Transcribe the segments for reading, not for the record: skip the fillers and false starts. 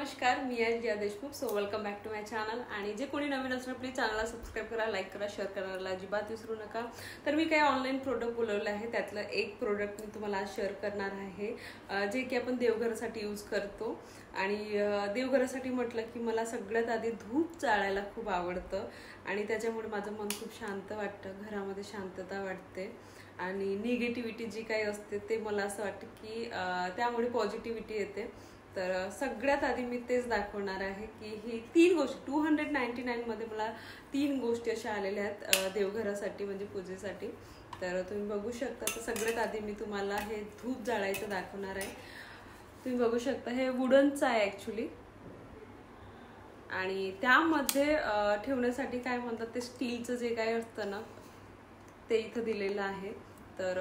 नमस्कार, मी आहे Jiya Deshmukh. So welcome back to my channel. आणि जे कोणी नवीन असणार प्लीज चॅनलला सबस्क्राईब करा, लाईक करा, शेअर करायला अजिबात विसरू नका. तर मी काही ऑनलाईन प्रोडक्ट बोलवले आहे, त्यातलं एक प्रोडक्ट मी तुम्हाला आज शेअर करणार आहे, जे की आपण देवघरासाठी यूज करतो. आणि देवघरासाठी म्हटलं की मला सगळ्यात आधी धूप जाळायला खूप आवडतं आणि त्याच्यामुळे माझं मन खूप शांत वाटतं, घरामध्ये शांतता वाटते आणि निगेटिव्हिटी जी काही असते ते मला असं वाटतं की त्यामुळे पॉझिटिव्हिटी येते. तर सगळ्यात आधी मी तेच दाखवणार आहे की ही 3 गोष्टी 299 मध्ये मला 3 गोष्टी अशा आलेल्या आहेत देवघरासाठी म्हणजे पूजेसाठी. तर तुम्ही बघू शकता. तर सगळ्यात आधी मी तुम्हाला हे धूप जाळायचं दाखवणार आहे. तुम्ही बघू शकता हे वुडनचं आहे ॲक्च्युली आणि त्यामध्ये ठेवण्यासाठी काय म्हणतात ते स्टीलचं जे काय असतं ना ते इथं दिलेलं आहे. तर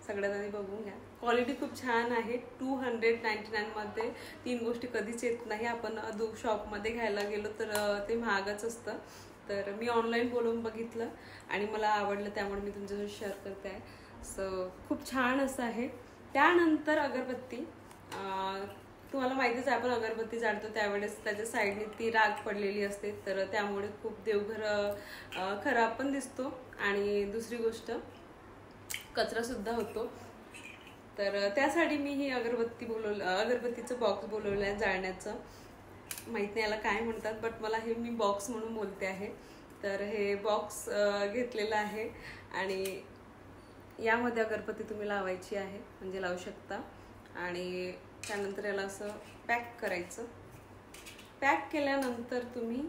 सगळ्यात आधी बघून घ्या. क्वालिटी खूप छान आहे. 299 मध्ये 3 गोष्टी कधीच येत नाही. आपण शॉपमध्ये घ्यायला गेलो तर ते महागच असतं. तर मी ऑनलाईन बोलवून बघितलं आणि मला आवडलं, त्यामुळे मी तुमच्यासोबत शेअर करते आहे. सो खूप छान असं आहे. त्यानंतर अगरबत्ती. तुम्हाला माहितीच आहे आपण अगरबत्ती जाळतो त्यावेळेस त्याच्या साईडने ती राख पडलेली असते, तर त्यामुळे खूप देवघर खराब पण दिसतो आणि दुसरी गोष्ट कचरा सुद्धा होतो. तर त्यासाठी मी ही अगरबत्तीचं बॉक्स बोलवलं आहे जाळण्याचं. माहित नाही याला काय म्हणतात, बट मला हे मी बॉक्स म्हणून बोलते आहे. तर हे बॉक्स घेतलेलं आहे आणि यामध्ये अगरबत्ती तुम्ही लावायची आहे, म्हणजे लावू शकता. आणि त्यानंतर याला असं पॅक करायचं. पॅक केल्यानंतर तुम्ही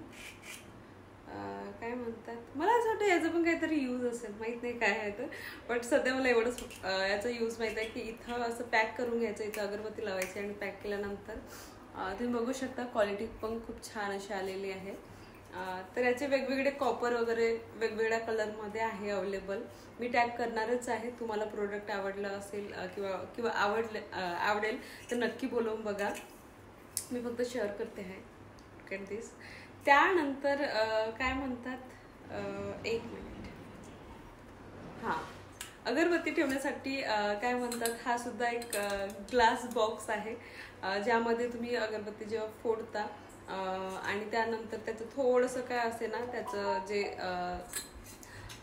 काय म्हणतात, मला असं वाटतं याचं पण काहीतरी यूज असेल, माहित नाही काय आहे तर, बट सध्या मला एवढंच याचा यूज माहित आहे की इथं असं पॅक करून घ्यायचं, इथं अगरबत्ती लावायची आणि पॅक केल्यानंतर तुम्ही बघू शकता क्वालिटी पण खूप छान अशी आलेली आहे. तर याचे वेगवेगळे कॉपर वगैरे वेगवेगळ्या कलरमध्ये आहे अवेलेबल. मी टॅग करणारच आहे. तुम्हाला प्रोडक्ट आवडलं असेल किंवा आवडेल तर नक्की बोलवून बघा. मी फक्त शेअर करते आहे. Get this. त्यानंतर काय म्हणतात, एक मिनिट. हां, अगरबत्ती ठेवण्यासाठी काय म्हणतात, हा सुद्धा एक ग्लास बॉक्स आहे, ज्यामध्ये तुम्ही अगरबत्ती जेव्हा फोडता आणि त्यानंतर त्याचं थोडंसं काय असते ना, त्याचं जे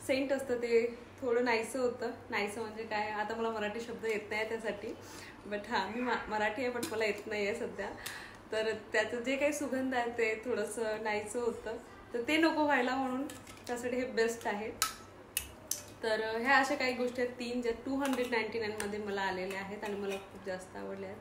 सेंट असतं ते थोडं नाहीसं होतं. नाहीसं म्हणजे काय, आता मला मराठी शब्द येत नाही त्यासाठी, बट हां मी मराठी आहे बट मला येत नाही आहे सध्या. तर त्याचं जे काही सुगंध आहे ते थोडंसं नाहीसं होतं, तर ते नको व्हायला म्हणून त्यासाठी हे बेस्ट आहे. तर ह्या अशा काही गोष्टी आहेत 3 ज्या 299 मध्ये मला आलेल्या आहेत आणि मला खूप जास्त आवडल्या आहेत.